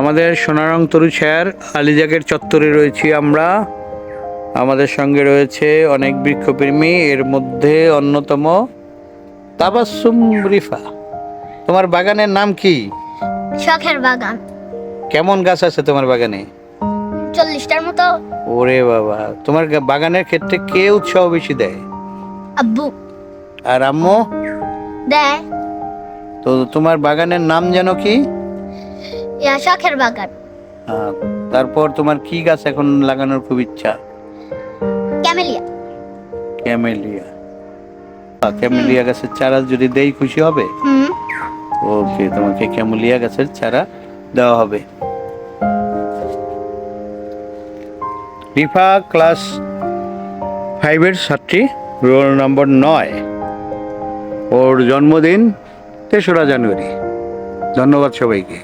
আমাদের সোনারং তরু ছায়ার আলিজাকের চত্বরে রয়েছি আমরা। আমাদের সঙ্গে রয়েছে অনেক বৃক্ষপ্রেমী, এর মধ্যে অন্যতম তাবাসসুম রিফা। তোমার বাগানের নাম কি? শখের বাগান। কেমন গাছ আছে তোমার বাগানে? 40টার মতো। ওরে বাবা, তোমার বাগানের ক্ষেত্রে কে উৎসাহ বেশি দেয়? আব্বু আর আম্মু? দেয়। তো তোমার বাগানের নাম যেন কি? শখের বাগান। তারপর তোমার কি গাছ এখন লাগানোর খুব ইচ্ছা? ক্যামেলিয়া। ক্যামেলিয়া। ক্যামেলিয়া গাছের চারা যদি দেই খুশি হবে? ওকে, তোমাকে ক্যামেলিয়া গাছের চারা দেওয়া হবে। রিফা ক্লাস 5-এর ছাত্রী, রোল নম্বর 9। ওর জন্মদিন 3রা জানুয়ারি। ধন্যবাদ সবাইকে।